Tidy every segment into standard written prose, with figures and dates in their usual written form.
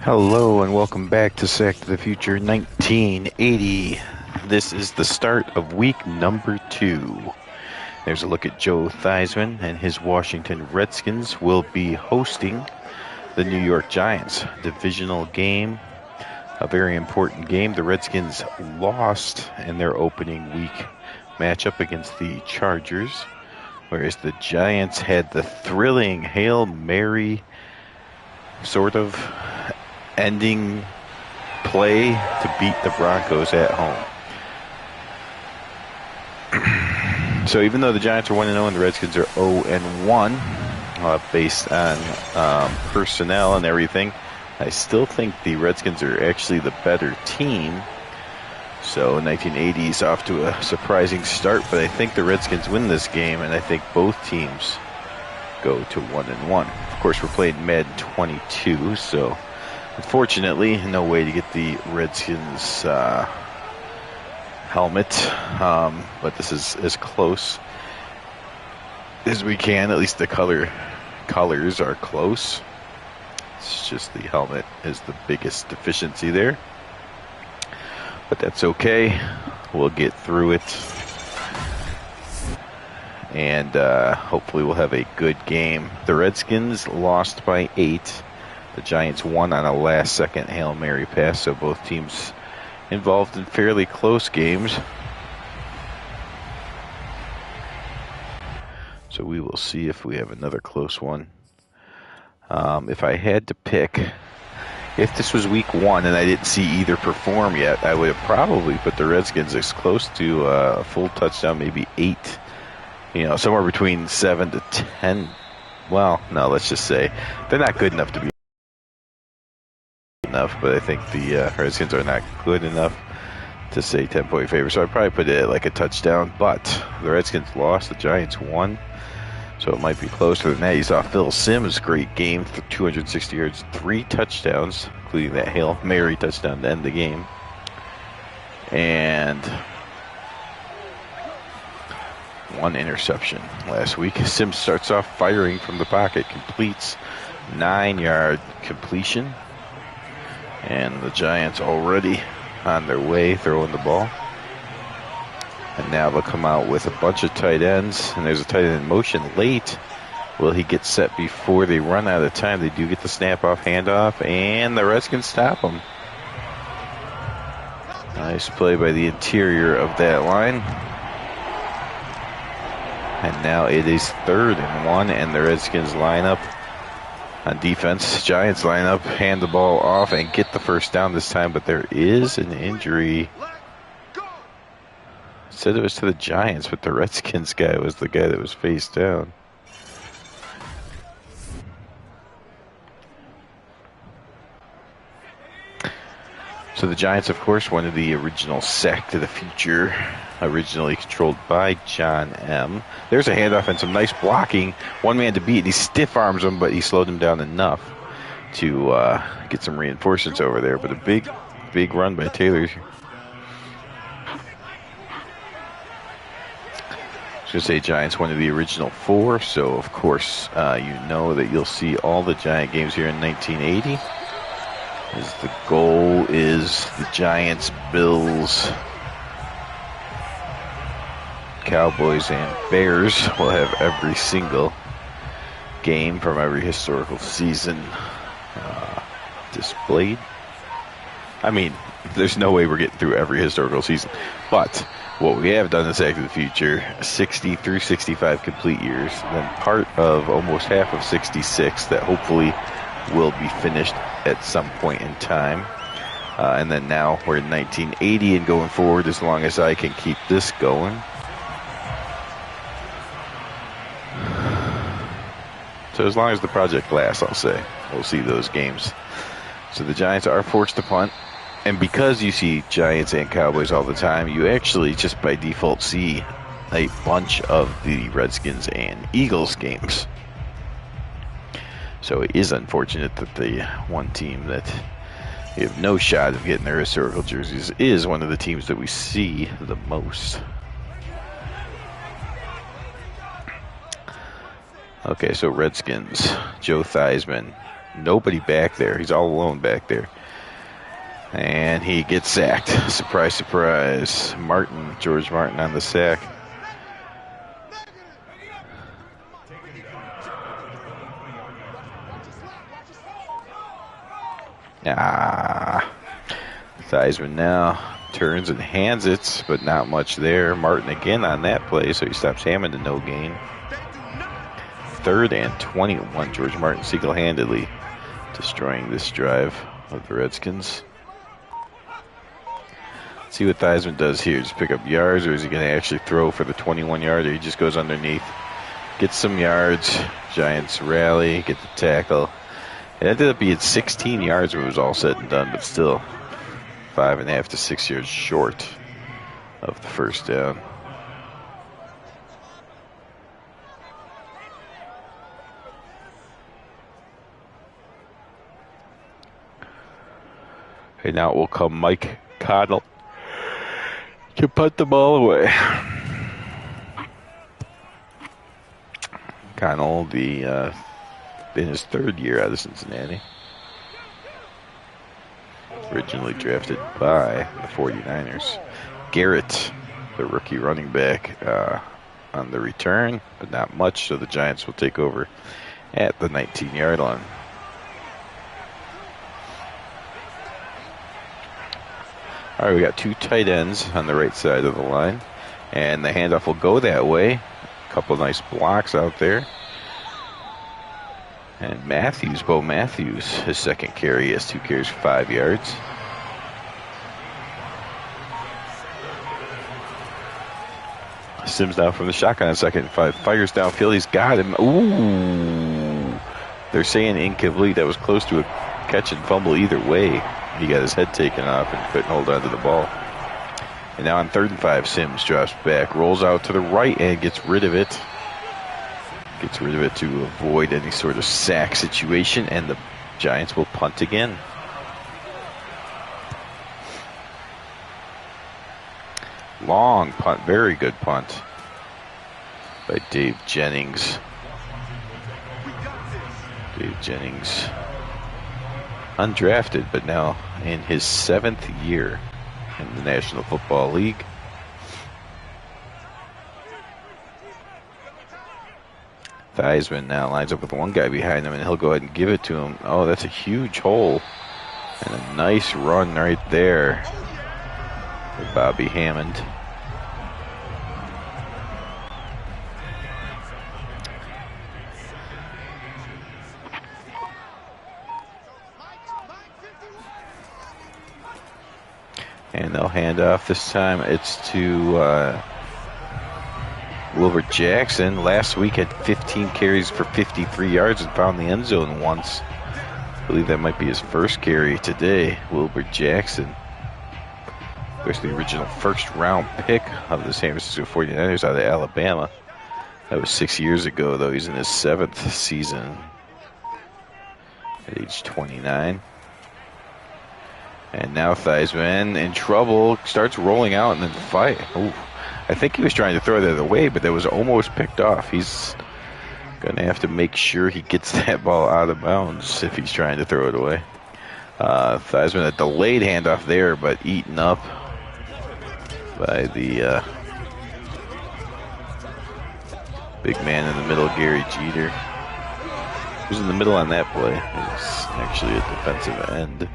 Hello and welcome back to Sack to the Future 1980. This is the start of week number 2. There's a look at Joe Theismann and his Washington Redskins will be hosting the New York Giants. Divisional game, a very important game. The Redskins lost in their opening week matchup against the Chargers, whereas the Giants had the thrilling Hail Mary sort of ending play to beat the Broncos at home. So even though the Giants are 1-0 and the Redskins are 0-1, based on personnel and everything, I still think the Redskins are actually the better team. So 1980 is off to a surprising start, but I think the Redskins win this game, and I think both teams go to 1-1. Of course, we're playing Madden 22, so unfortunately, no way to get the Redskins helmet, but this is as close as we can. At least the colors are close. It's just the helmet is the biggest deficiency there, but that's okay. We'll get through it, and hopefully we'll have a good game. The Redskins lost by 8. The Giants won on a last-second Hail Mary pass, so both teams involved in fairly close games. So we will see if we have another close one. If I had to pick, if this was week 1 and I didn't see either perform yet, I would have probably put the Redskins as close to a full touchdown, maybe 8. Somewhere between 7 to 10. Well, no, let's just say they're not good enough to be enough, but I think the Redskins are not good enough to say 10-point favor, so I'd probably put it at like a touchdown. But the Redskins lost, the Giants won, so it might be closer than that. You saw Phil Simms' great game for 260 yards, 3 touchdowns, including that Hail Mary touchdown to end the game. And 1 interception last week. Simms starts off firing from the pocket, completes 9-yard completion. And the Giants already on their way throwing the ball. And now they'll come out with a bunch of tight ends. And there's a tight end in motion late. Will he get set before they run out of time? They do get the snap-off, handoff, and the Redskins stop him. Nice play by the interior of that line. And now it is 3rd and 1, and the Redskins line up on defense. Giants line up, hand the ball off, and get the first down this time, but there is an injury. Said it was to the Giants, but the Redskins guy was the guy that was face down. So the Giants, of course, one of the original Sack to the Future, originally controlled by John M. There's a handoff and some nice blocking. One man to beat, and he stiff arms him, but he slowed him down enough to get some reinforcements over there. But a big run by Taylor. I was going to say Giants, one of the original 4, so of course you know that you'll see all the Giant games here in 1980. As the goal is the Giants, Bills, Cowboys, and Bears will have every single game from every historical season displayed. I mean, there's no way we're getting through every historical season, but what we have done in Sack to the Future, 60 through 65 complete years, then part of almost half of 66 that hopefully will be finished at some point in time. And then now we're in 1980 and going forward as long as I can keep this going. So as long as the project lasts, I'll say, we'll see those games. So the Giants are forced to punt. And because you see Giants and Cowboys all the time, you actually just by default see a bunch of the Redskins and Eagles games. So it is unfortunate that the one team that you have no shot of getting their historical jerseys is one of the teams that we see the most. Okay, so Redskins, Joe Theismann, Nobody back there. He's all alone back there. And he gets sacked. Surprise, surprise. George Martin on the sack. Theismann now turns and hands it, but not much there. Martin again on that play, so he stops Hammond to no gain. 3rd and 21. George Martin single-handedly destroying this drive of the Redskins. Let's see what Theismann does here. Just pick up yards, or is he going to actually throw for the 21-yard, or he just goes underneath? Gets some yards. Giants rally, get the tackle. It ended up being 16 yards when it was all said and done, but still 5.5 to 6 yards short of the first down. Okay, now it will come Mike Connell to punt the ball away. Connell, in his 3rd year out of Cincinnati. Originally drafted by the 49ers. Garrett, the rookie running back, on the return, but not much, so the Giants will take over at the 19-yard line. All right, we got 2 tight ends on the right side of the line, and the handoff will go that way. A couple nice blocks out there. And Bo Matthews, his 2nd carry, has 2 carries for 5 yards. Sims now from the shotgun on 2nd and 5. Fires downfield. He's got him. Ooh. They're saying incomplete. That was close to a catch and fumble either way. He got his head taken off and couldn't hold on to the ball. And now on 3rd and 5, Sims drops back, rolls out to the right, and gets rid of it. Gets rid of it to avoid any sort of sack situation, and the Giants will punt again. Long punt, very good punt by Dave Jennings. Dave Jennings, undrafted, but now in his 7th year in the National Football League. Theismann now lines up with one guy behind him, and he'll go ahead and give it to him. Oh, that's a huge hole. And a nice run right there for Bobby Hammond. And they'll hand off this time. It's to Wilbert Jackson. Last week had 15 carries for 53 yards and found the end zone once. I believe that might be his 1st carry today. Wilbert Jackson. Of course, the original 1st round pick of the San Francisco 49ers out of Alabama. That was 6 years ago, though. He's in his 7th season at age 29. And now Theismann in trouble, starts rolling out and then fight. Ooh. I think he was trying to throw that away, but that was almost picked off. He's going to have to make sure he gets that ball out of bounds if he's trying to throw it away. Theismann, a delayed handoff there, but eaten up by the big man in the middle, Gary Jeter. Who's in the middle on that play? It's actually a defensive end.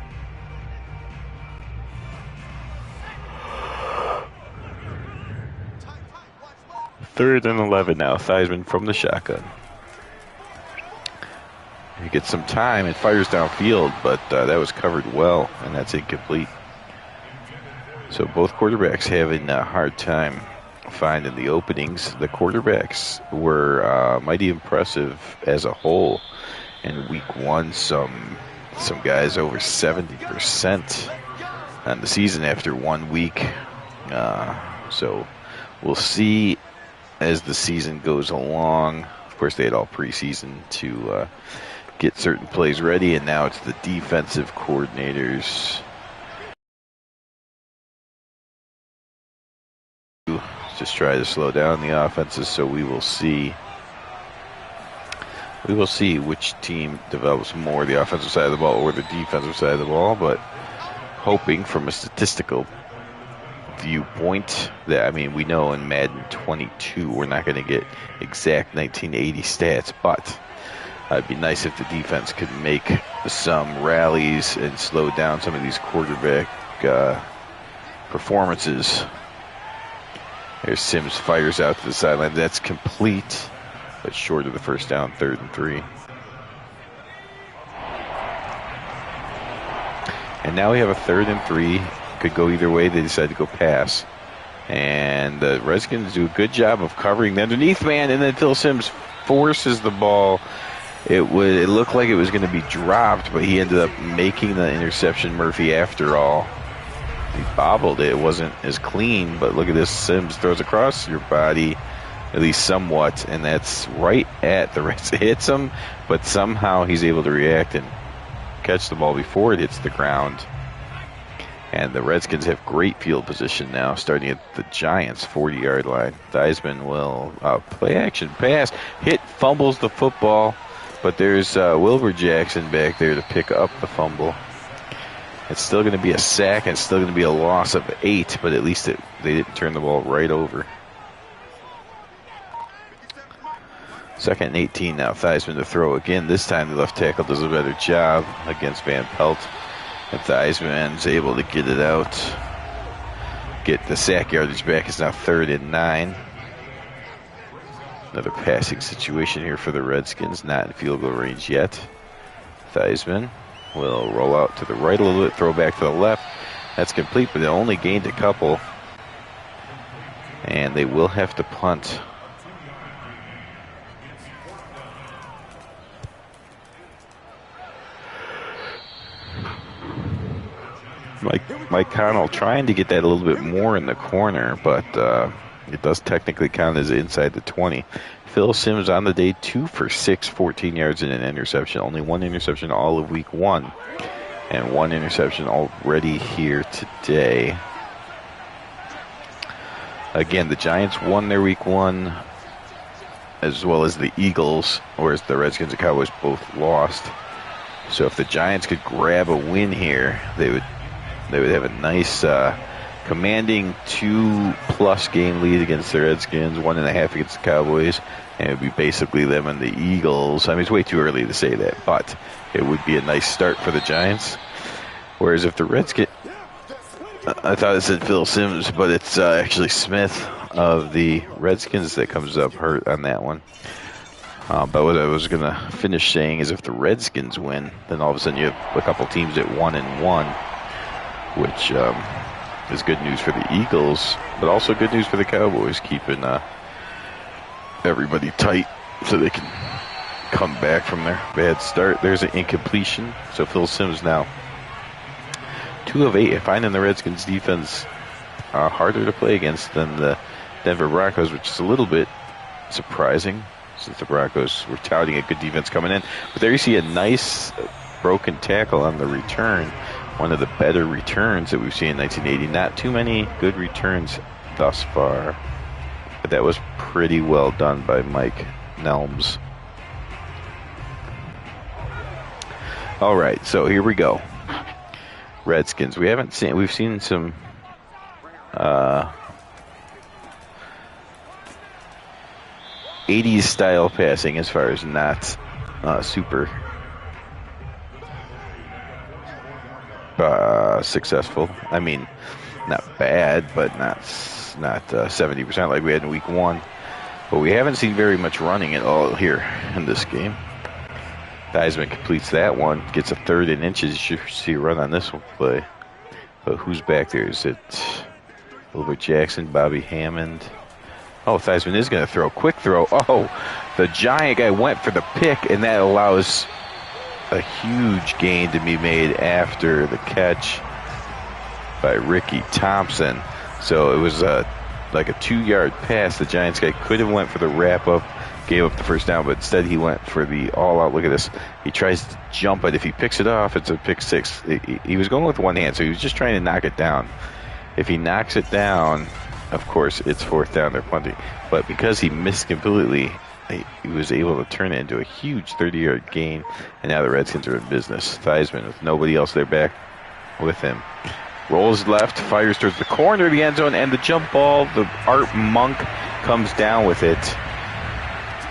3rd and 11 now. Theismann from the shotgun. He gets some time and fires downfield, but that was covered well, and that's incomplete. So both quarterbacks having a hard time finding the openings. The quarterbacks were mighty impressive as a whole in week 1. Some guys over 70% on the season after 1 week. So we'll see as the season goes along. Of course, they had all preseason to get certain plays ready, and now it's the defensive coordinators just try to slow down the offenses. So we will see We will see which team develops more, the offensive side of the ball or the defensive side of the ball, but hoping from a statistical viewpoint that, I mean, we know in Madden 22 we're not going to get exact 1980 stats, but it'd be nice if the defense could make some rallies and slow down some of these quarterback performances. There's Sims, fires out to the sideline. That's complete, but short of the first down, 3rd and 3. And now we have a 3rd and 3. Could go either way. They decide to go pass. And the Redskins do a good job of covering the underneath man, and then Phil Sims forces the ball. It looked like it was going to be dropped, but he ended up making the interception, Murphy, after all. He bobbled it. It wasn't as clean, but look at this. Sims throws across your body, at least somewhat, and that's right at the Reds. It hits him, but somehow he's able to react and catch the ball before it hits the ground. And the Redskins have great field position now, starting at the Giants' 40-yard line. Theismann will play action pass, fumbles the football, but there's Wilbur Jackson back there to pick up the fumble. It's still going to be a sack, and it's still going to be a loss of 8, but at least they didn't turn the ball right over. 2nd and 18 now. Theismann to throw again. This time the left tackle does a better job against Van Pelt. And Theismann's able to get it out. Get the sack yardage back. It's now 3rd and 9. Another passing situation here for the Redskins. Not in field goal range yet. Theismann will roll out to the right a little bit. Throw back to the left. That's complete, but they only gained a couple. And they will have to punt. Mike Connell trying to get that a little bit more in the corner, but it does technically count as inside the 20. Phil Sims on the day, 2 for 6, 14 yards and an interception. Only 1 interception all of week 1, and 1 interception already here today. Again, the Giants won their week 1, as well as the Eagles, whereas the Redskins and Cowboys both lost. So if the Giants could grab a win here, they would have a nice commanding 2+ game lead against the Redskins, 1.5 against the Cowboys, and it would be basically them and the Eagles. I mean, it's way too early to say that, but it would be a nice start for the Giants. Whereas if the Redskins, I thought it said Phil Sims, but it's actually Smith of the Redskins that comes up hurt on that one. But what I was going to finish saying is if the Redskins win, then all of a sudden you have a couple teams at 1-1. Which is good news for the Eagles, but also good news for the Cowboys, keeping everybody tight so they can come back from their bad start. There's an incompletion, so Phil Sims now 2 of 8, finding the Redskins defense harder to play against than the Denver Broncos, which is a little bit surprising since the Broncos were touting a good defense coming in. But there you see a nice broken tackle on the return. One of the better returns that we've seen in 1980. Not too many good returns thus far, but that was pretty well done by Mike Nelms. All right, so here we go. Redskins. We've seen some '80s style passing as far as not super successful. I mean, not bad, but not 70% like we had in week 1. But we haven't seen very much running at all here in this game. Theismann completes that one, gets a 3rd and inches. You should see a run on this one play. But who's back there? Is it Wilbur Jackson, Bobby Hammond? Oh, Theismann is going to throw. Quick throw. Oh, the giant guy went for the pick, and that allows a huge gain to be made after the catch by Ricky Thompson. So it was like a 2-yard pass. The Giants guy could have went for the wrap-up, gave up the first down, but instead he went for the all-out. Look at this. He tries to jump it. If he picks it off, it's a pick 6. He was going with one hand, so he was just trying to knock it down. If he knocks it down, of course, it's 4th down. They're punting. But because he missed completely, he was able to turn it into a huge 30-yard gain, and now the Redskins are in business. Theismann with nobody else there back with him. Rolls left, fires towards the corner of the end zone, and the jump ball, the Art Monk comes down with it.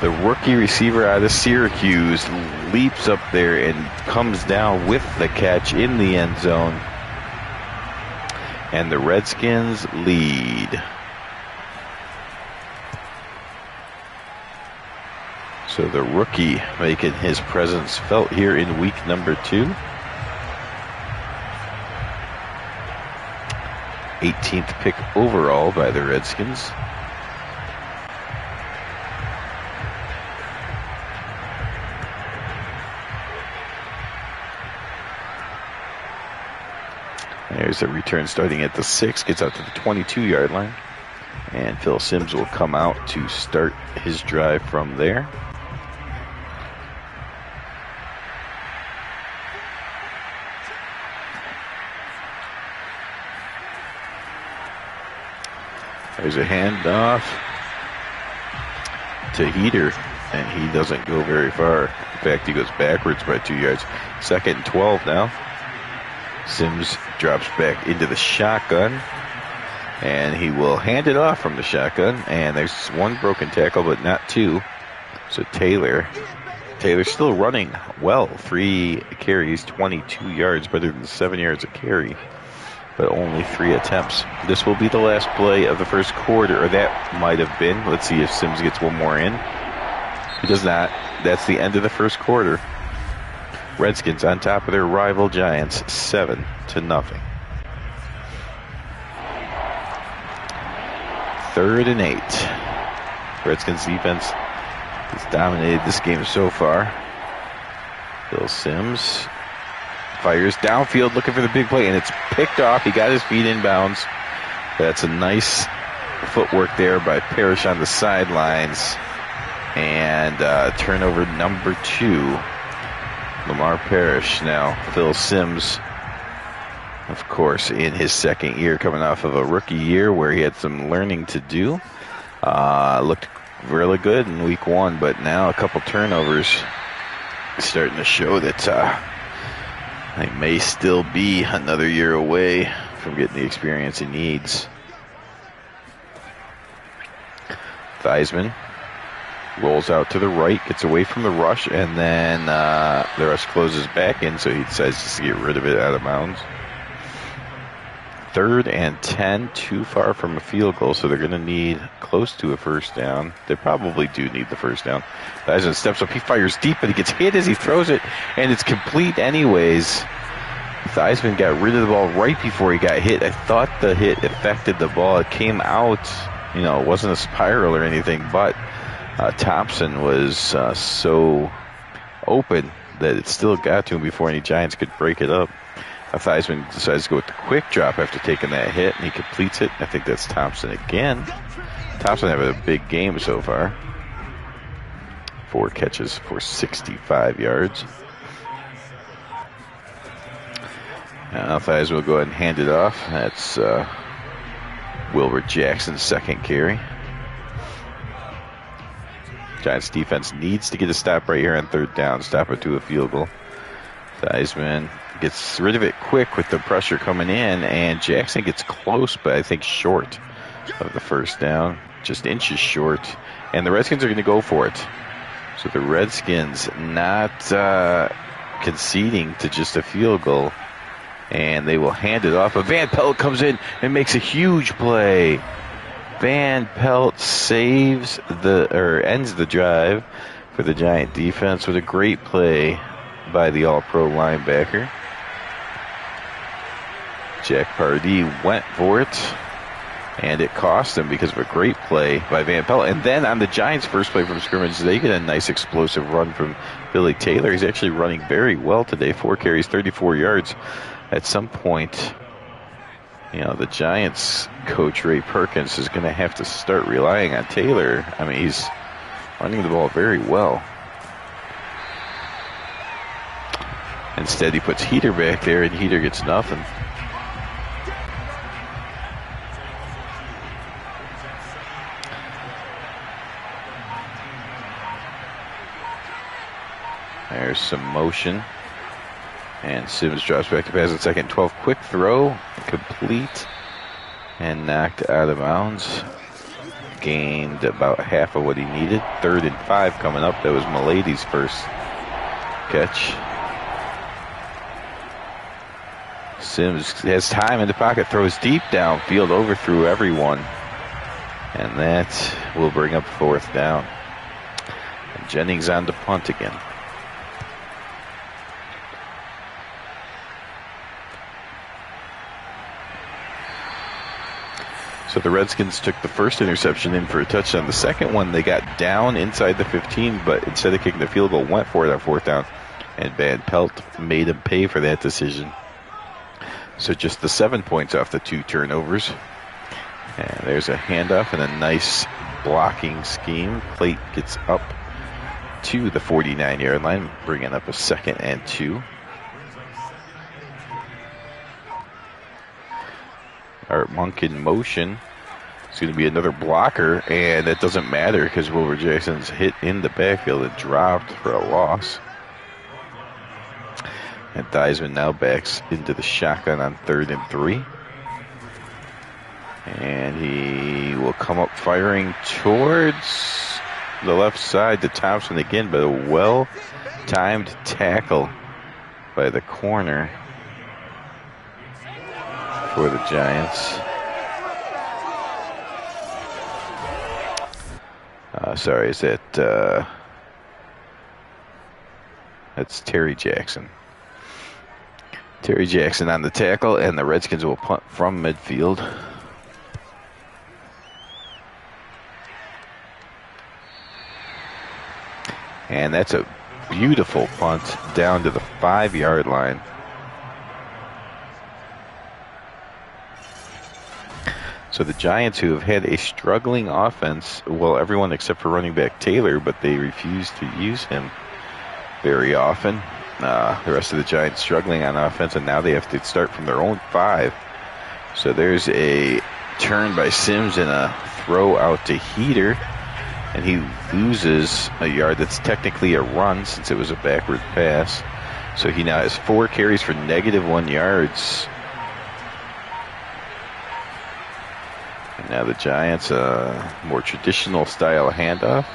The rookie receiver out of Syracuse leaps up there and comes down with the catch in the end zone. And the Redskins lead. So the rookie making his presence felt here in week number 2. 18th pick overall by the Redskins. There's a return starting at the 6, gets out to the 22-yard line. And Phil Simms will come out to start his drive from there. There's a handoff to Heater, and he doesn't go very far. In fact, he goes backwards by 2 yards. 2nd and 12 now. Simms drops back into the shotgun, and he will hand it off from the shotgun. And there's one broken tackle, but not two. So Taylor's still running well. 3 carries, 22 yards, better than 7 yards a carry, but only 3 attempts. This will be the last play of the first quarter, or that might have been. Let's see if Simms gets one more in. He does not. That's the end of the first quarter. Redskins on top of their rival Giants, 7-0. Third and 8. Redskins defense has dominated this game so far. Phil Simms fires downfield looking for the big play, and it's picked off. He got his feet in bounds. That's a nice footwork there by Parrish on the sidelines. And turnover number 2. Lamar Parrish now. Phil Simms, of course, in his second year, coming off of a rookie year where he had some learning to do. Looked really good in week 1, but now a couple turnovers starting to show that he may still be another year away from getting the experience he needs. Theismann rolls out to the right, gets away from the rush, and then the rush closes back in, so he decides just to get rid of it out of bounds. 3rd and 10, too far from a field goal, so they're going to need close to a first down. They probably do need the first down. Theismann steps up, he fires deep, but he gets hit as he throws it, and it's complete anyways. Theismann got rid of the ball right before he got hit. I thought the hit affected the ball. It came out, it wasn't a spiral or anything, but Thompson was so open that it still got to him before any Giants could break it up. Theismann decides to go with the quick drop after taking that hit, and he completes it. I think that's Thompson again. Thompson having a big game so far. 4 catches for 65 yards. Now Theismann will go ahead and hand it off. That's Wilbur Jackson's second carry. Giants defense needs to get a stop right here on 3rd down. Stop it to a field goal. Theismann gets rid of it quick with the pressure coming in, and Jackson gets close, but I think short of the first down. Just inches short. And the Redskins are going to go for it. So the Redskins not conceding to just a field goal. And they will hand it off. But Van Pelt comes in and makes a huge play. Van Pelt ends the drive for the Giant defense with a great play by the All-Pro linebacker. Jack Pardee went for it, and it cost him because of a great play by Van Pelt. And then on the Giants' first play from scrimmage, they get a nice explosive run from Billy Taylor. He's actually running very well today. 4 carries, 34 yards. At some point, the Giants coach Ray Perkins is going to have to start relying on Taylor. I mean, he's running the ball very well. Instead, he puts Heater back there, and Heater gets nothing. there's some motion. And Sims drops back to pass in second. 12 quick throw, complete, and knocked out of bounds. Gained about half of what he needed. 3rd and 5 coming up. That was Milady's first catch. Sims has time in the pocket, throws deep downfield, overthrew everyone. And that will bring up 4th down. And Jennings on the punt again. So the Redskins took the first interception in for a touchdown. The second one, they got down inside the 15, but instead of kicking the field goal, went for it on 4th down. And Van Pelt made him pay for that decision. So just the 7 points off the 2 turnovers. And there's a handoff and a nice blocking scheme. Plate gets up to the 49-yard line, bringing up a 2nd and 2. Art Monk in motion. It's going to be another blocker, and that doesn't matter because Wilbur Jackson's hit in the backfield and dropped for a loss. And Theismann now backs into the shotgun on 3rd and 3. And he will come up firing towards the left side to Thompson again, but a well-timed tackle by the corner for the Giants. Sorry, is that that's Terry Jackson. Terry Jackson on the tackle, and the Redskins will punt from midfield. And that's a beautiful punt down to the 5-yard line. So the Giants, who have had a struggling offense, well, everyone except for running back Taylor, but they refuse to use him very often. The rest of the Giants struggling on offense, and now they have to start from their own 5. So there's a turn by Sims and a throw out to Heater, and he loses a yard. That's technically a run since it was a backward pass. So he now has 4 carries for -1 yards. And now the Giants, more traditional style handoff.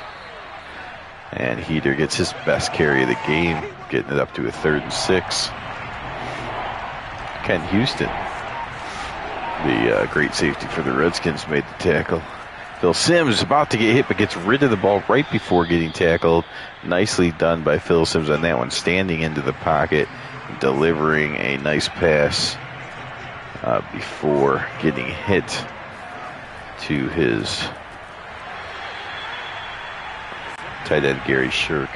And Heater gets his best carry of the game, getting it up to a 3rd and 6. Ken Houston, the great safety for the Redskins, made the tackle. Phil Simms about to get hit, but gets rid of the ball right before getting tackled. Nicely done by Phil Simms on that one, standing into the pocket, delivering a nice pass before getting hit to his tight end, Gary Shirk.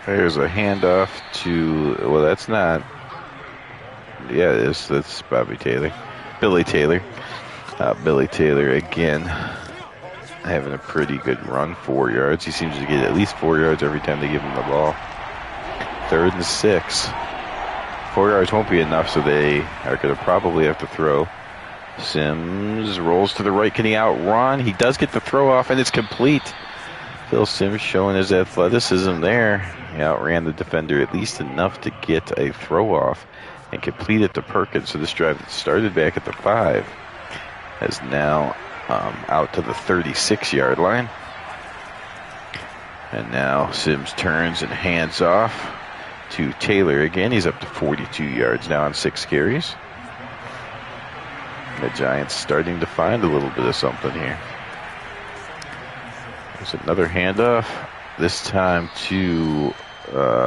There's a handoff to, well, that's not, yeah, it is. That's Bobby Taylor. Billy Taylor. Billy Taylor again having a pretty good run, 4 yards. He seems to get at least 4 yards every time they give him the ball. 3rd and 6. 4 yards won't be enough, so they are going to probably have to throw. Sims rolls to the right. Can he outrun? He does get the throw off, and it's complete. Phil Simms showing his athleticism there. He outran the defender at least enough to get a throw off and complete it to Perkins. So this drive that started back at the 5 is now out to the 36-yard line. And now Sims turns and hands off to Taylor again. He's up to 42 yards now on 6 carries. The Giants starting to find a little bit of something here. There's another handoff, this time to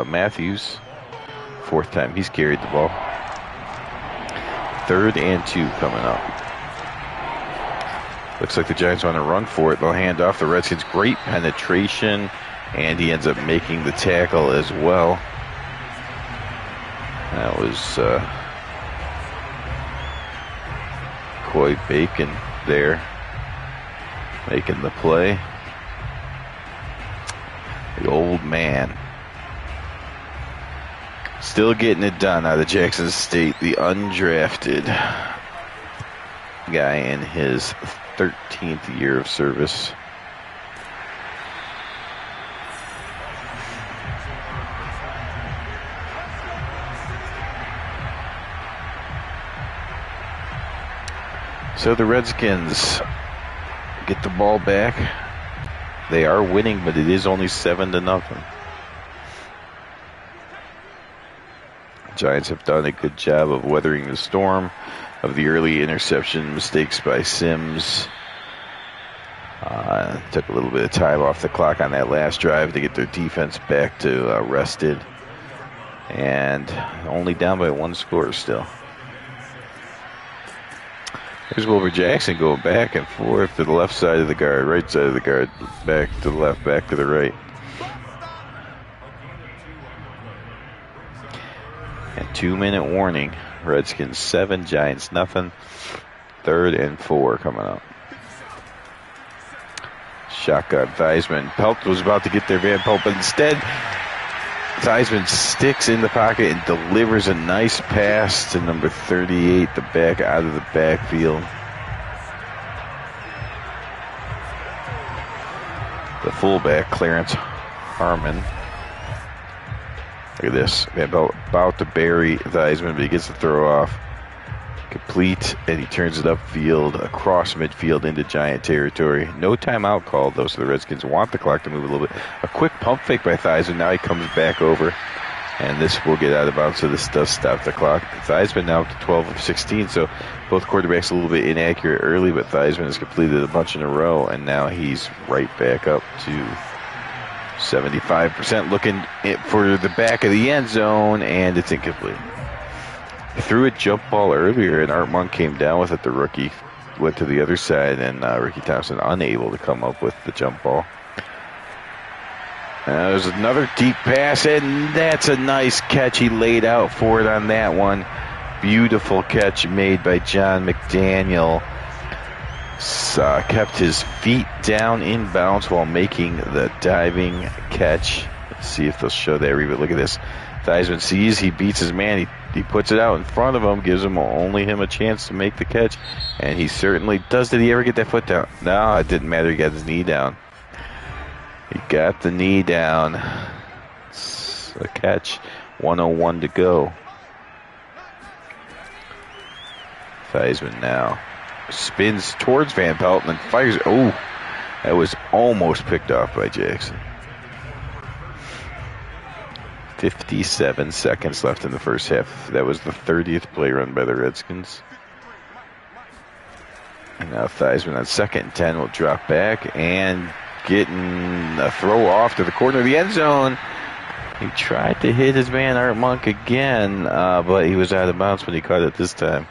Matthews. 4th time he's carried the ball. 3rd and 2 coming up. Looks like the Giants want to run for it. They'll hand off. The Redskins, great penetration, and he ends up making the tackle as well. That was Coy Bacon there making the play. The old man still getting it done out of Jackson State, the undrafted guy in his 13th year of service. So the Redskins get the ball back. They are winning, but it is only 7-0. Giants have done a good job of weathering the storm of the early interception mistakes by Sims. Took a little bit of time off the clock on that last drive to get their defense back to rested. And only down by 1 score still. Here's Wilbur Jackson going back and forth to the left side of the guard, right side of the guard, back to the left, back to the right. And 2-minute warning. Redskins 7, Giants nothing. 3rd and 4 coming up. Shotgun, Theismann. Pelt was about to get there, Van Pelt, but instead Theismann sticks in the pocket and delivers a nice pass to number 38, the back out of the backfield. The fullback, Clarence Harmon. Look at this. Van Pelt about to bury Theismann, but he gets the throw off. Complete, and he turns it upfield, across midfield into Giant territory. No timeout called, though, so the Redskins want the clock to move a little bit. A quick pump fake by Theismann. Now he comes back over, and this will get out of bounds, so this does stop the clock. Theismann now up to 12 of 16, so both quarterbacks a little bit inaccurate early, but Theismann has completed a bunch in a row, and now he's right back up to 75%, looking for the back of the end zone, and it's incomplete. Threw a jump ball earlier, and Art Monk came down with it. The rookie went to the other side, and Ricky Thompson unable to come up with the jump ball. There's another deep pass, and that's a nice catch. He laid out for it on that one. Beautiful catch made by John McDaniel. Kept his feet down in bounds while making the diving catch. Let's see if they'll show that replay. Look at this. Theismann sees, he beats his man, he puts it out in front of him, gives him only him a chance to make the catch, and he certainly does. Did he ever get that foot down? No, it didn't matter. He got his knee down. He got the knee down. It's a catch. 1:01 to go. Theismann now spins towards Van Pelt and then fires. Oh, that was almost picked off by Jackson. 57 seconds left in the first half. That was the 30th play run by the Redskins. And now Theismann on 2nd and 10 will drop back and getting a throw off to the corner of the end zone. He tried to hit his man Art Monk again, but he was out of bounds when he caught it this time.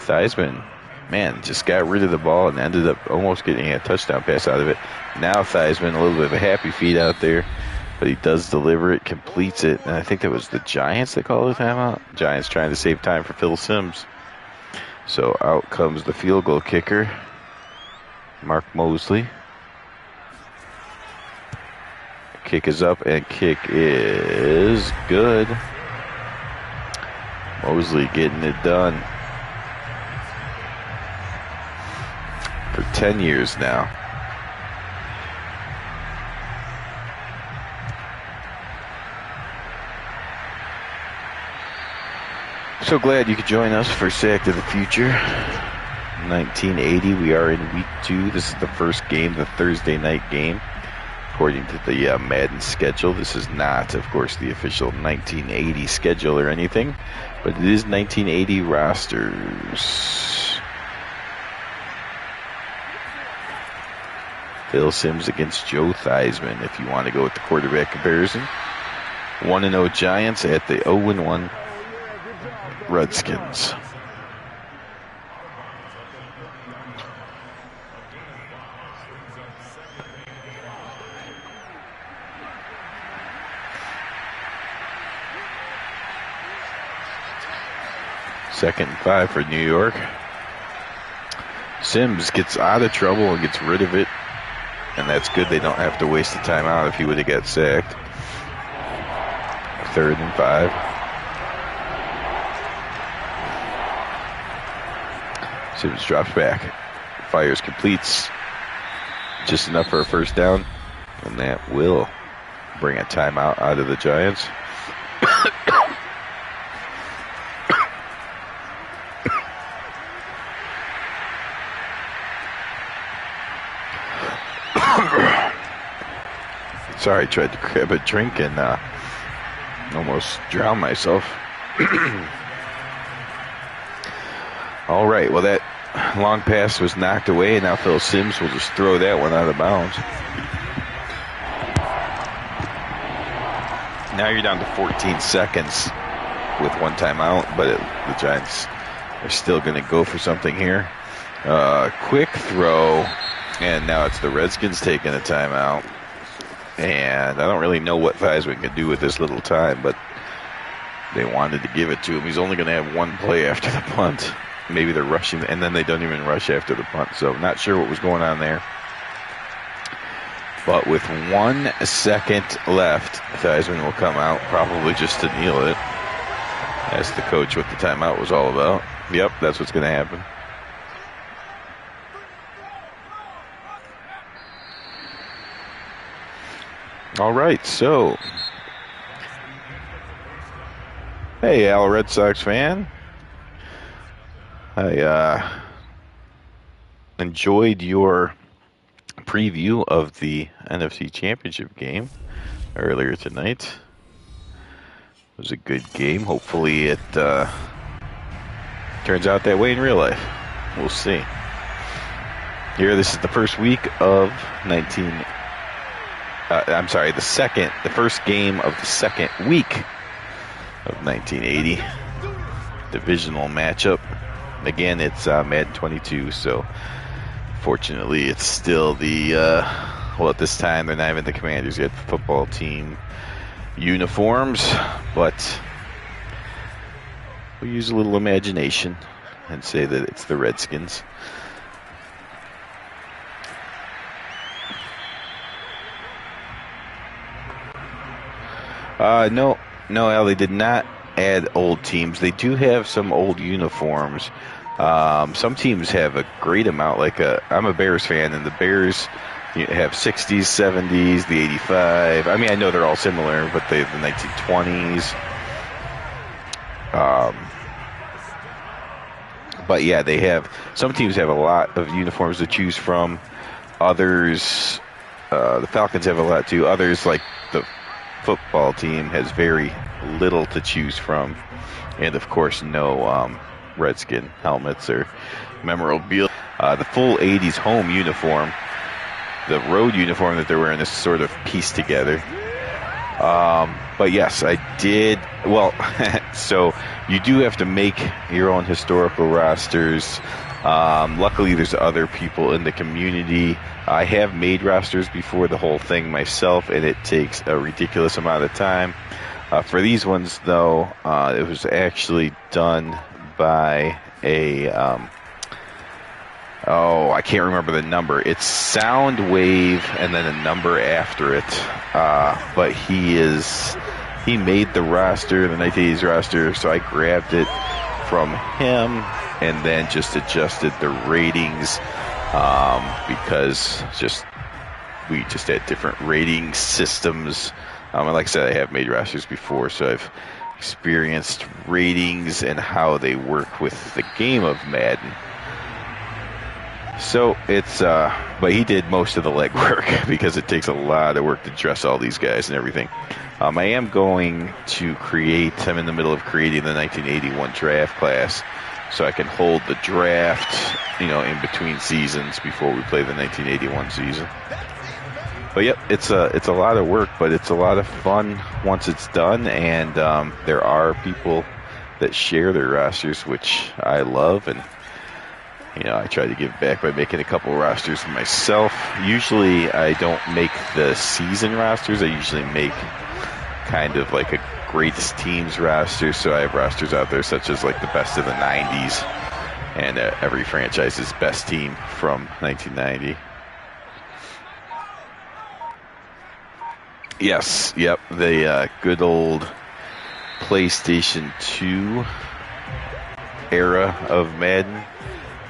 Theismann, man, just got rid of the ball and ended up almost getting a touchdown pass out of it. Now Theismann, a little bit of a happy feet out there. But he does deliver it, completes it, and I think that was the Giants that called the timeout. Giants trying to save time for Phil Sims. So out comes the field goal kicker, Mark Mosley. Kick is up, and kick is good. Mosley getting it done for 10 years now. So glad you could join us for Sack to the Future 1980. We are in week 2. This is the first game, the Thursday night game, according to the Madden schedule. This is not, of course, the official 1980 schedule or anything, but it is 1980 rosters. Phil Sims against Joe Theismann, if you want to go with the quarterback comparison. 1-0 Giants at the 0-1 Redskins. Second and 5 for New York. Sims gets out of trouble and gets rid of it, and that's good. They don't have to waste the timeout if he would have got sacked. 3rd and 5. Sims drops back. Fires, completes. Just enough for a first down. And that will bring a timeout out of the Giants. Sorry, I tried to grab a drink and almost drowned myself. All right, well, that long pass was knocked away, and now Phil Sims will just throw that one out of bounds. Now you're down to 14 seconds with one timeout, but the Giants are still going to go for something here. Quick throw, and now it's the Redskins taking a timeout. And I don't really know what Theismann can do with this little time, but they wanted to give it to him. He's only going to have one play after the punt. Maybe they're rushing, and then they don't even rush after the punt. So not sure what was going on there. But with 1 second left, Theismann will come out, probably just to kneel it. Ask the coach what the timeout was all about. Yep, that's what's going to happen. All right, so, hey, Al, Red Sox fan. I enjoyed your preview of the NFC Championship game earlier tonight. It was a good game. Hopefully it turns out that way in real life. We'll see. Here, this is the first week of the first game of the second week of 1980. Divisional matchup. Again, it's Madden 22, so fortunately it's still the, well, at this time they're not even the Commanders yet, the football team uniforms, but we'll use a little imagination and say that it's the Redskins. No, Al, they did not add old teams. They do have some old uniforms. Some teams have a great amount. I'm a Bears fan, and the Bears have 60s, 70s, the 85. I mean, I know they're all similar, but they have the 1920s. But yeah, some teams have a lot of uniforms to choose from. Others, the Falcons have a lot too. Others, like the football team, has very little to choose from, and of course no Redskin helmets or memorabilia. The full 80s home uniform, the road uniform that they're wearing, is sort of pieced together. But yes, I did. Well, so you do have to make your own historical rosters. Luckily, there's other people in the community. I have made rosters before the whole thing myself, and it takes a ridiculous amount of time. For these ones, though, it was actually done by a, I can't remember the number. It's Soundwave and then a number after it. But he made the roster, the 1980s roster, so I grabbed it from him and then just adjusted the ratings because we just had different rating systems. And like I said, I have made rosters before, so I've experienced ratings and how they work with the game of Madden. So it's, but he did most of the legwork because it takes a lot of work to dress all these guys and everything. I am going to I'm in the middle of creating the 1981 draft class, so I can hold the draft, in between seasons before we play the 1981 season. But yep, it's a lot of work, but it's a lot of fun once it's done, and there are people that share their rosters, which I love, and I try to give back by making a couple rosters myself. Usually I don't make the season rosters. I usually make kind of like a greatest teams roster, so I have rosters out there such as like the best of the 90s and every franchise's best team from 1990. Yes, yep, the good old PlayStation 2 era of Madden.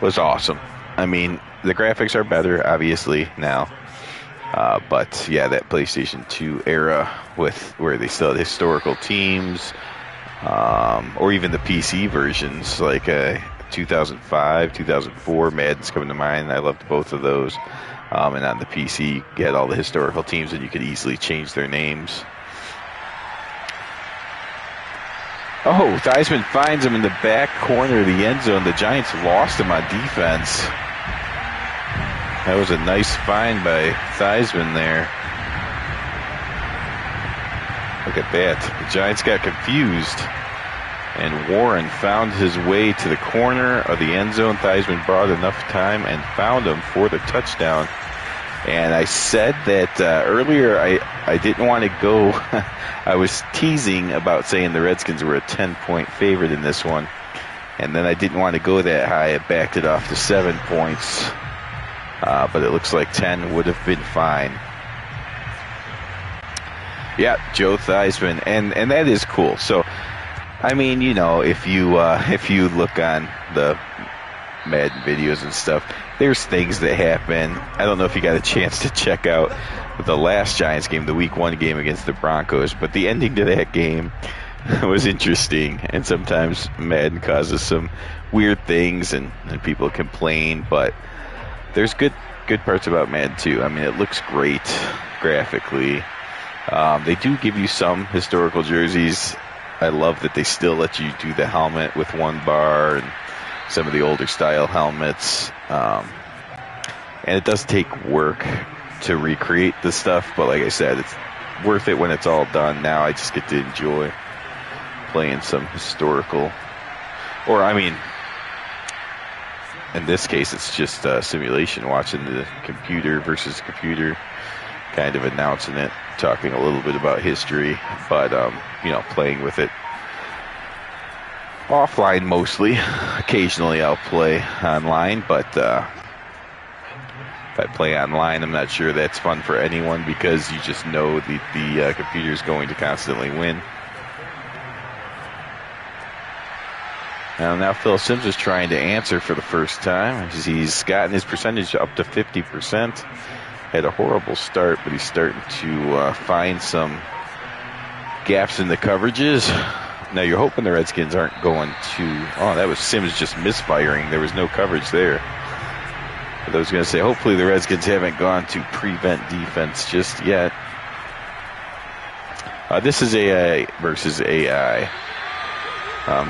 was awesome. I mean, the graphics are better, obviously, now. But yeah, that PlayStation 2 era with where they still had historical teams, or even the PC versions like 2005, 2004, Madden's coming to mind. I loved both of those. And on the PC, you had all the historical teams and you could easily change their names. Oh, Theismann finds him in the back corner of the end zone. The Giants lost him on defense. That was a nice find by Theismann there. Look at that. The Giants got confused. And Warren found his way to the corner of the end zone. Theismann brought enough time and found him for the touchdown. And I said that earlier I didn't want to go. I was teasing about saying the Redskins were a 10-point favorite in this one. And then I didn't want to go that high. I backed it off to 7 points. But it looks like 10 would have been fine. Yeah, Joe Theismann. And that is cool. So, I mean, you know, if you look on the Madden videos and stuff, there's things that happen. I don't know if you got a chance to check out the last Giants game, the Week 1 game against the Broncos, but the ending to that game was interesting. And sometimes Madden causes some weird things and people complain, but there's good parts about Madden too. I mean, it looks great graphically. They do give you some historical jerseys. I love that they still let you do the helmet with one bar and some of the older style helmets. And it does take work to recreate the stuff, but like I said, it's worth it when it's all done. Now I just get to enjoy playing some historical, or I mean, in this case, it's just a simulation, watching the computer versus computer, kind of announcing it, talking a little bit about history, but, you know, playing with it offline mostly. Occasionally I'll play online, but if I play online, I'm not sure that's fun for anyone because you just know the computer's going to constantly win. Now Phil Simms is trying to answer for the first time. He's gotten his percentage up to 50%. Had a horrible start, but he's starting to find some gaps in the coverages. Now you're hoping the Redskins aren't going to... Oh, that was Simms just misfiring. There was no coverage there. But I was going to say, hopefully the Redskins haven't gone to prevent defense just yet. This is AI versus AI.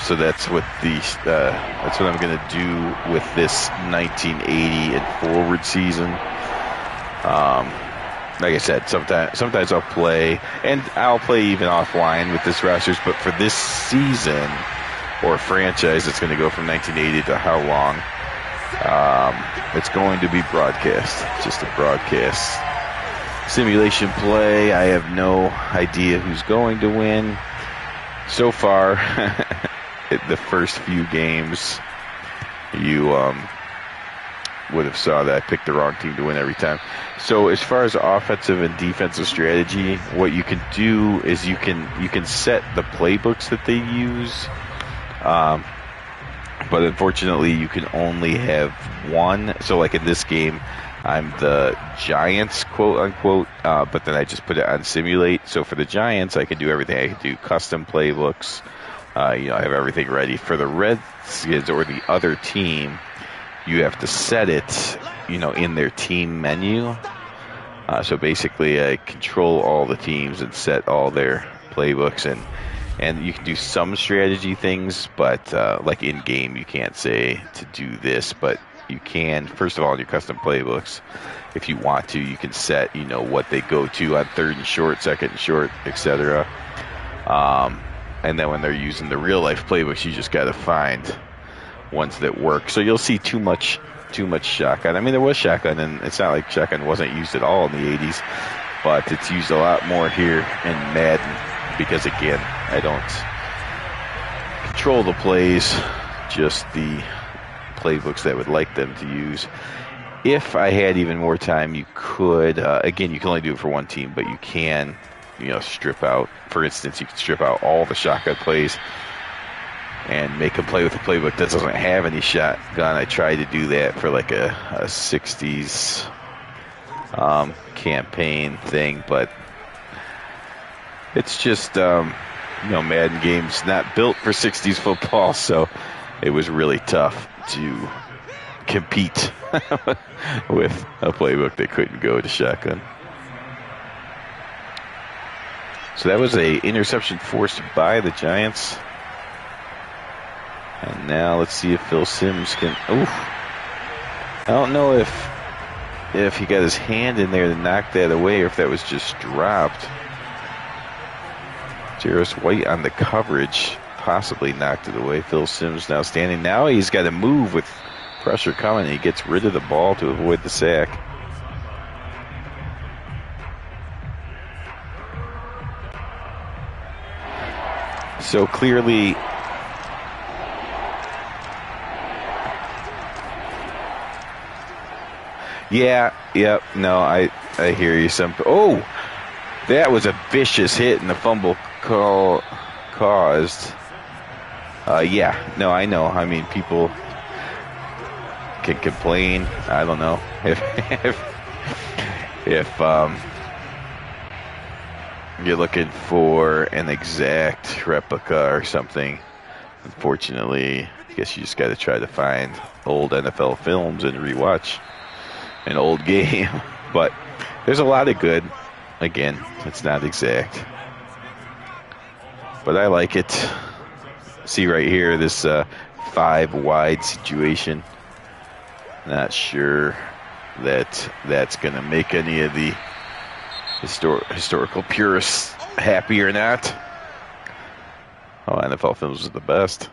So that's what that's what I'm going to do with this 1980 and forward season. Like I said, sometimes I'll play, and I'll play even offline with this rosters, but for this season or franchise, it's going to go from 1980 to how long? It's going to be broadcast, just a broadcast simulation play. I have no idea who's going to win. So far, the first few games, you would have saw that I picked the wrong team to win every time. So as far as offensive and defensive strategy, what you can do is you can set the playbooks that they use. But unfortunately, you can only have one. So like in this game, I'm the Giants, quote unquote, but then I just put it on simulate. So for the Giants, I can do everything. I can do custom playbooks. I have everything ready. For the Redskins or the other team, you have to set it, in their team menu. So basically, I control all the teams and set all their playbooks, and you can do some strategy things, but like in game, you can't say to do this, but you can. First of all, in your custom playbooks, if you want to, you can set, what they go to on third and short, second and short, etc. And then when they're using the real life playbooks, you just got to find ones that work. So you'll see too much shotgun. I mean, there was shotgun, and it's not like shotgun wasn't used at all in the 80s, but it's used a lot more here in Madden because, again, I don't control the plays, just the playbooks that I would like them to use. If I had even more time, you could, again, you can only do it for one team, but you can, strip out, for instance, you can strip out all the shotgun plays and make them play with a playbook that doesn't have any shotgun. I tried to do that for like a 60s campaign thing, but it's just, Madden games not built for 60s football, so it was really tough to compete with a playbook that couldn't go to shotgun. So that was a interception forced by the Giants. And now let's see if Phil Simms can. Oof. I don't know if he got his hand in there to knock that away or if that was just dropped. Jairus White on the coverage possibly knocked it away. Phil Simms now standing. Now he's got to move with pressure coming. He gets rid of the ball to avoid the sack. So clearly, no, I hear you. That was a vicious hit and the fumble caused. I know. I mean, people can complain. I don't know if you're looking for an exact replica or something. Unfortunately, I guess you just got to try to find old NFL films and rewatch an old game. But there's a lot of good. Again, it's not exact, but I like it. See right here, this 5-wide situation. Not sure that's going to make any of the historical purists happy or not. Oh, NFL films are the best.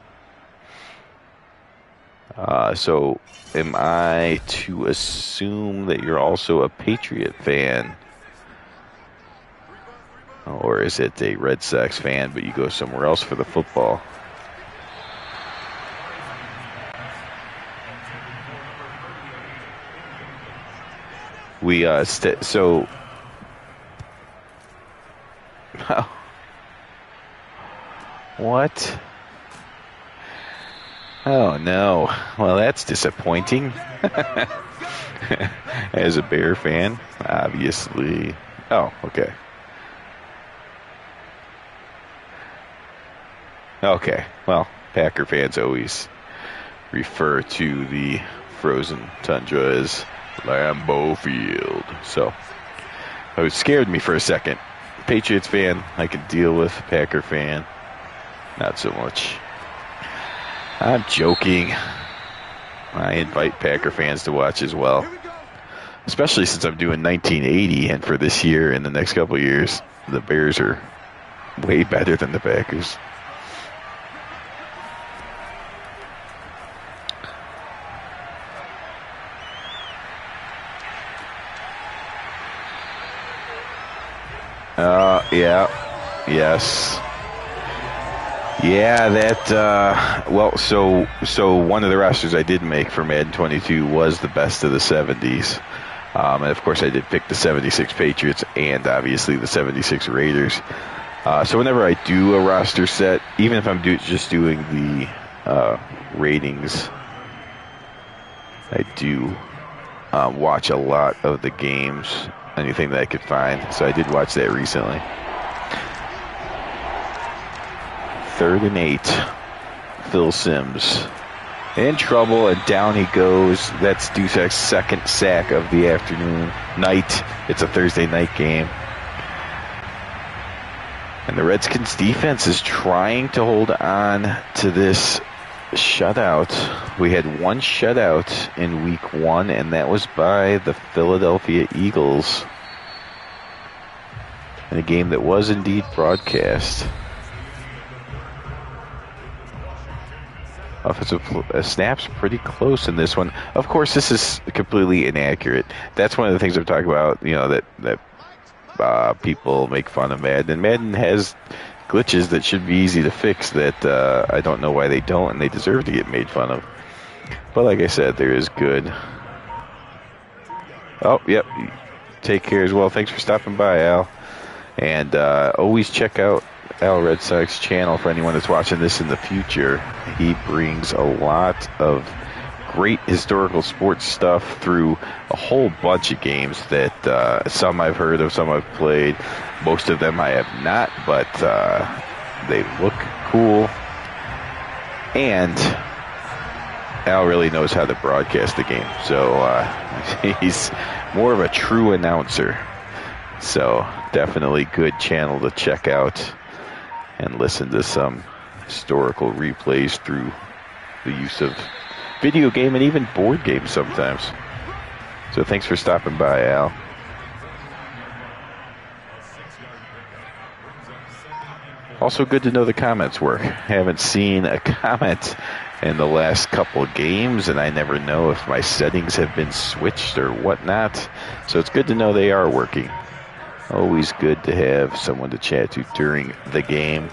So am I to assume that you're also a Patriot fan? Or is it a Red Sox fan, but you go somewhere else for the football? What? Oh, no. Well, that's disappointing. As a Bear fan, obviously. Oh, okay. Okay. Well, Packer fans always refer to the frozen tundra as Lambeau Field. So, it scared me for a second. Patriots fan, I can deal with. Packer fan, not so much. I'm joking. I invite Packer fans to watch as well. Especially since I'm doing 1980, and for this year and the next couple of years, the Bears are way better than the Packers. Yes. Yeah, so one of the rosters I did make for Madden 22 was the best of the 70s. And of course I did pick the 76 Patriots and obviously the 76 Raiders. So whenever I do a roster set, even if I'm just doing the ratings, I do watch a lot of the games, anything that I could find. So I did watch that recently. 3rd and 8. Phil Simms in trouble, and down he goes. That's Dusak's second sack of the night. It's a Thursday night game. And the Redskins defense is trying to hold on to this shutout. We had one shutout in week 1, and that was by the Philadelphia Eagles in a game that was indeed broadcast. Offensive snaps pretty close in this one. Of course, this is completely inaccurate. That's one of the things I'm talking about, that people make fun of Madden. And Madden has glitches that should be easy to fix that I don't know why they don't, and they deserve to get made fun of. But like I said, there is good. Oh, yep. Take care as well. Thanks for stopping by, Al. And always check out Al Red Sox channel for anyone that's watching this in the future. He brings a lot of great historical sports stuff through a whole bunch of games that some I've heard of, some I've played. Most of them I have not, but they look cool. And Al really knows how to broadcast the game. So he's more of a true announcer. So definitely good channel to check out and listen to some historical replays through the use of video game and even board games sometimes. So thanks for stopping by, Al. Also good to know the comments work. Haven't seen a comment in the last couple of games, and I never know if my settings have been switched or whatnot. So it's good to know they are working. Always good to have someone to chat to during the game.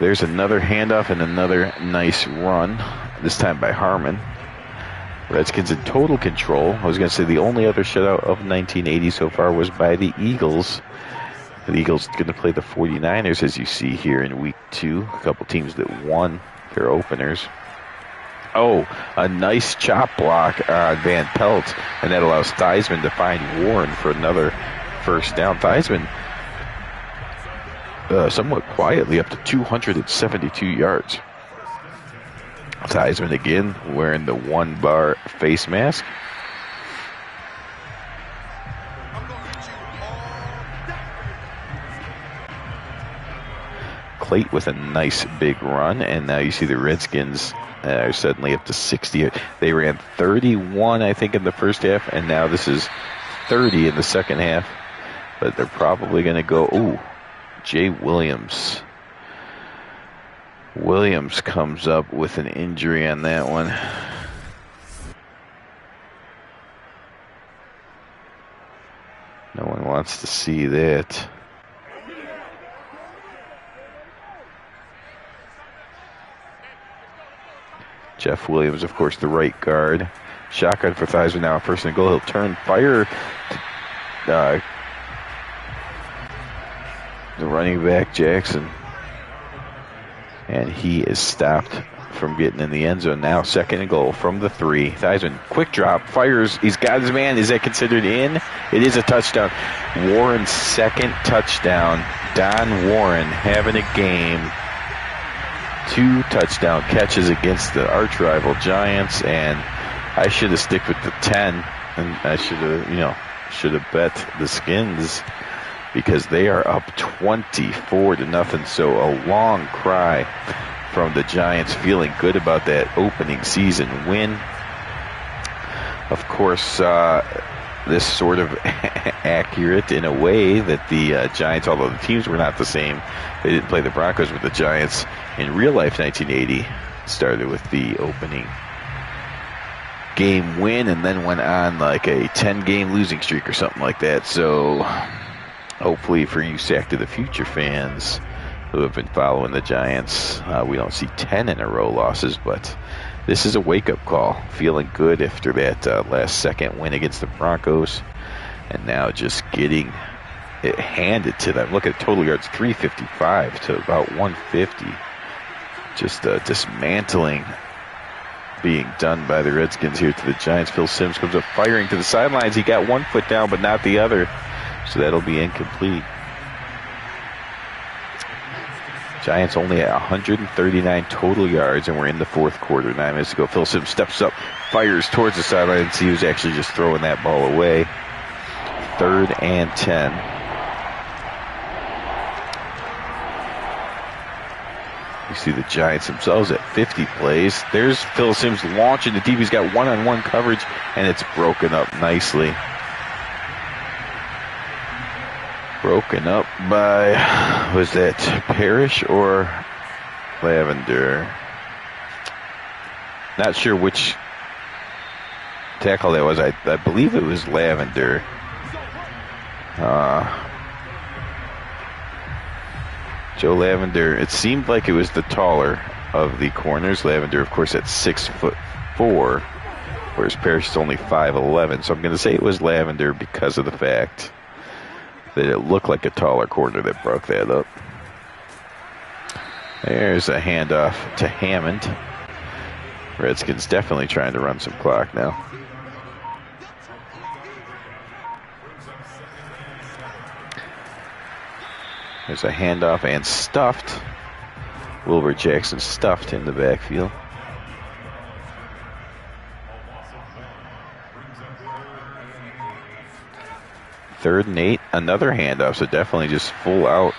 There's another handoff and another nice run, this time by Harmon. Redskins in total control. I was going to say the only other shutout of 1980 so far was by the Eagles. The Eagles going to play the 49ers, as you see here in week 2. A couple teams that won their openers. Oh, a nice chop block on Van Pelt, and that allows Theismann to find Warren for another first down. Theismann somewhat quietly up to 272 yards. Theismann again wearing the one-bar face mask. Clate with a nice big run, and now you see the Redskins are suddenly up to 60. They ran 31, I think, in the first half, and now this is 30 in the second half. But they're probably going to go, ooh, Jay Williams. Williams comes up with an injury on that one. No one wants to see that. Jeff Williams, of course, the right guard. Shotgun for Theismann now, first and goal. He'll turn, fire to the running back, Jackson. And he is stopped from getting in the end zone. Now second and goal from the 3. Theismann, quick drop, fires. He's got his man. Is that considered in? It is a touchdown. Warren's second touchdown. Don Warren having a game. 2 touchdown catches against the arch rival Giants, and I should have stick with the 10, and I should have bet the Skins, because they are up 24-0. So a long cry from the Giants, feeling good about that opening season win. Of course, this sort of accurate in a way that the Giants, although the teams were not the same, they didn't play the Broncos, with the Giants in real life 1980 started with the opening game win and then went on like a 10-game losing streak or something like that. So hopefully for you Sack to the Future fans who have been following the Giants, we don't see 10 in a row losses, but this is a wake-up call. Feeling good after that last second win against the Broncos, and now just getting it handed to them. Look at total yards, 355 to about 150. Just dismantling being done by the Redskins here to the Giants. Phil Simms comes up firing to the sidelines. He got one foot down, but not the other, so that'll be incomplete. Giants only at 139 total yards, and we're in the fourth quarter. 9 minutes to go. Phil Simms steps up, fires towards the sideline. He was actually just throwing that ball away. 3rd and 10. You see the Giants themselves at 50 plays. There's Phil Simms launching the deep. He's got one-on-one coverage, and it's broken up nicely. Broken up by, was that Parrish or Lavender? Not sure which tackle that was. I believe it was Lavender. Joe Lavender, it seemed like it was the taller of the corners. Lavender, of course, at 6'4", whereas Parrish is only 5'11". So I'm going to say it was Lavender because of the fact that it looked like a taller corner that broke that up. There's a handoff to Hammond. Redskins definitely trying to run some clock now. There's a handoff and stuffed. Wilbur Jackson stuffed in the backfield. Third and 8, another handoff, so definitely just full out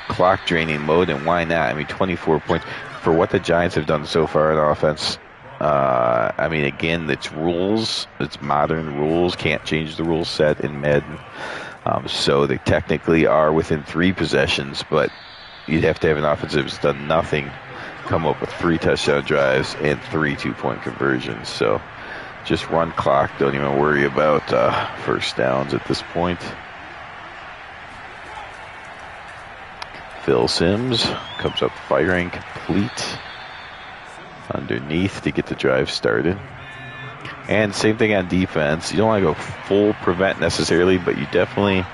clock draining mode, and why not? I mean, 24 points for what the Giants have done so far in offense. I mean, again, it's rules, it's modern rules, can't change the rule set in Madden. So they technically are within 3 possessions, but you'd have to have an offense that's done nothing, come up with 3 touchdown drives and 3 2-point conversions. So just run clock, don't even worry about first downs at this point. Phil Simms comes up firing complete underneath to get the drive started. And same thing on defense. You don't want to go full prevent necessarily, but you definitely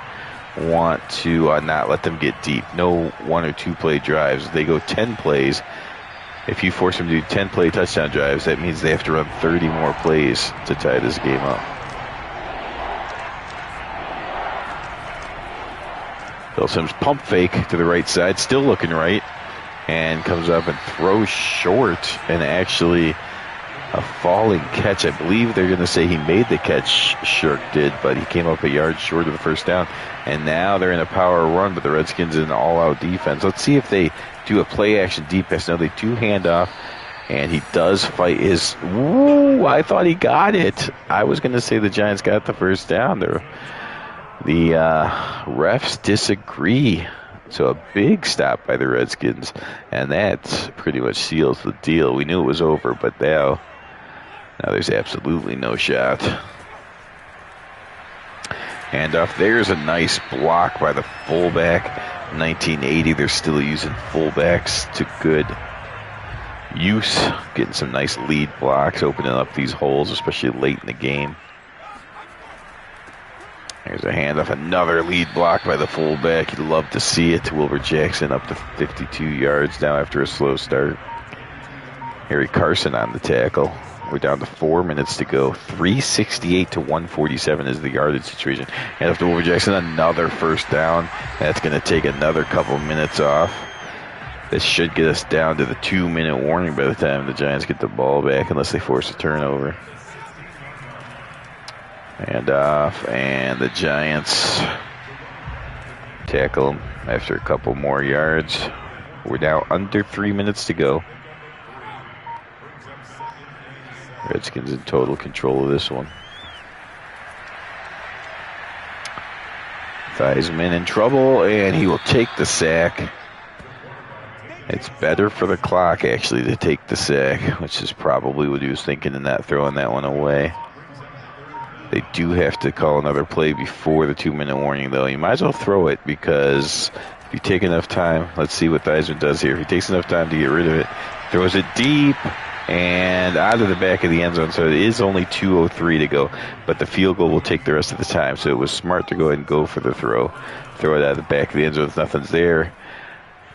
want to not let them get deep. No 1 or 2 play drives. They go 10 plays. If you force them to do 10 play touchdown drives, that means they have to run 30 more plays to tie this game up. Phil Simms pump fake to the right side, still looking right, and comes up and throws short, and actually a falling catch. I believe they're going to say he made the catch, Shirk did, but he came up a yard short of the first down. And now they're in a power run, but the Redskins in an all-out defense. Let's see if they do a play-action deep pass. No, they do hand off, and he does fight his... Ooh, I thought he got it. I was going to say the Giants got the first down. The refs disagree. So a big stop by the Redskins, and that pretty much seals the deal. We knew it was over, but now there's absolutely no shot. Handoff. There's a nice block by the fullback. 1980, they're still using fullbacks to good use. Getting some nice lead blocks, opening up these holes, especially late in the game. There's a handoff. Another lead block by the fullback. You'd love to see it. Wilbur Jackson up to 52 yards now after a slow start. Harry Carson on the tackle. We're down to 4 minutes to go. 368 to 147 is the yardage situation. And after Wilbur Jackson, another first down. That's going to take another couple minutes off. This should get us down to the 2-minute warning by the time the Giants get the ball back, unless they force a turnover. And off, and the Giants tackle him after a couple more yards. We're now under 3 minutes to go. Redskins in total control of this one. Theismann in trouble, and he will take the sack. It's better for the clock, actually, to take the sack, which is probably what he was thinking in not throwing that one away. They do have to call another play before the 2-minute warning, though. You might as well throw it, because if you take enough time, let's see what Theismann does here. If he takes enough time to get rid of it, throws it deep and out of the back of the end zone. So it is only 2:03 to go, but the field goal will take the rest of the time. So it was smart to go ahead and go for the throw. Throw it out of the back of the end zone if nothing's there.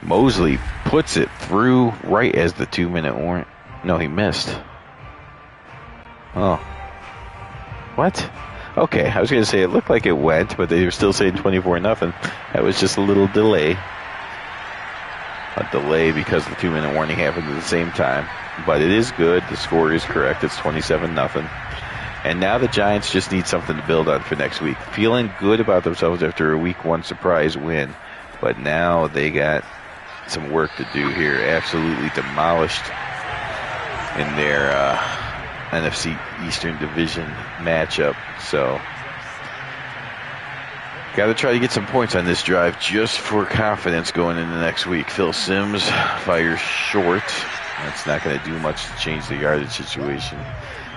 Mosley puts it through right as the 2-minute warning. No, he missed. Oh. What? Okay, I was going to say it looked like it went, but they were still saying 24-0. That was just a little delay. A delay because the 2-minute warning happened at the same time. But it is good. The score is correct. It's 27-0. And now the Giants just need something to build on for next week. Feeling good about themselves after a Week 1 surprise win. But now they got some work to do here. Absolutely demolished in their NFC Eastern Division matchup. So, got to try to get some points on this drive just for confidence going into next week. Phil Simms fires short. That's not going to do much to change the yardage situation.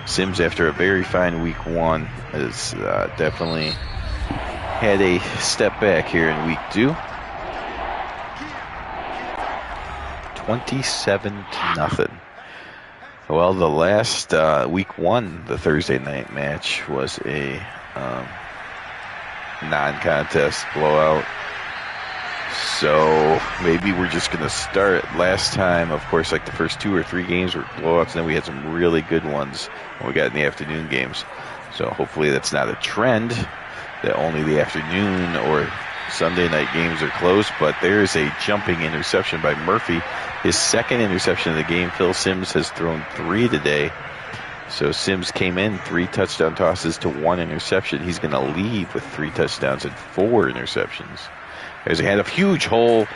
Simms, after a very fine Week 1, has definitely had a step back here in Week 2. 27-0. Well, the last Week 1, the Thursday night match, was a non-contest blowout. So maybe we're just going to start. Last time, of course, like the first 2 or 3 games were blowouts, and then we had some really good ones when we got in the afternoon games. So hopefully that's not a trend, that only the afternoon or Sunday night games are close. But there is a jumping interception by Murphy. His second interception of the game. Phil Simms has thrown 3 today. So Simms came in 3 touchdown tosses to 1 interception. He's going to leave with 3 touchdowns and 4 interceptions. There's a huge hole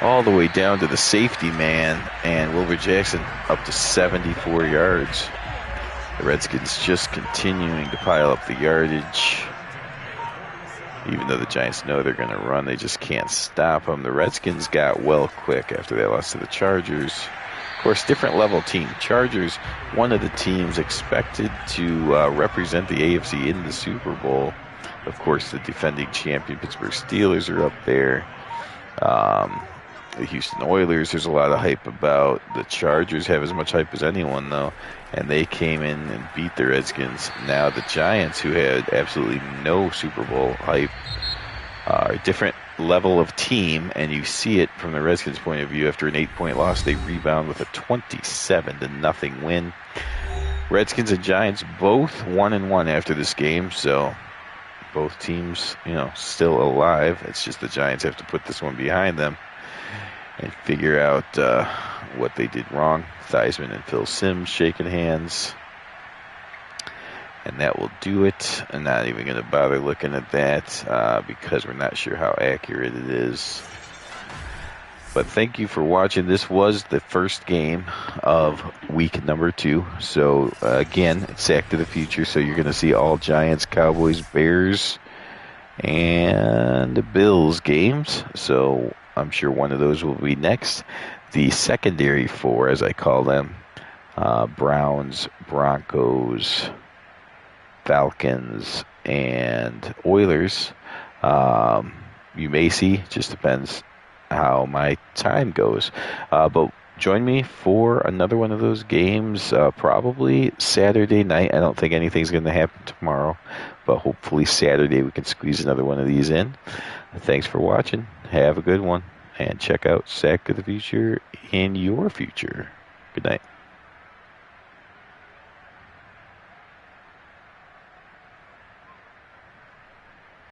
all the way down to the safety man, and Wilbur Jackson up to 74 yards. The Redskins just continuing to pile up the yardage. Even though the Giants know they're going to run, they just can't stop them. The Redskins got well quick after they lost to the Chargers. Of course, different level team. Chargers, one of the teams expected to represent the AFC in the Super Bowl. Of course, the defending champion Pittsburgh Steelers are up there. The Houston Oilers, there's a lot of hype about. The Chargers have as much hype as anyone, though, and they came in and beat the Redskins. Now the Giants, who had absolutely no Super Bowl hype, are a different level of team, and you see it from the Redskins' point of view. After an 8-point loss, they rebound with a 27-0 win. Redskins and Giants both 1-1 after this game, so both teams, still alive. It's just the Giants have to put this one behind them and figure out what they did wrong. Theismann and Phil Simms shaking hands. And that will do it. I'm not even going to bother looking at that because we're not sure how accurate it is. But thank you for watching. This was the first game of week number 2. So, again, it's Sack to the Future. So you're going to see all Giants, Cowboys, Bears, and Bills games. So I'm sure one of those will be next. The secondary 4, as I call them, Browns, Broncos, Falcons, and Oilers. You may see, just depends how my time goes. But join me for another one of those games, probably Saturday night. I don't think anything's going to happen tomorrow, but hopefully Saturday we can squeeze another one of these in. Thanks for watching. Have a good one, and check out Sack of the Future in your future. Good night.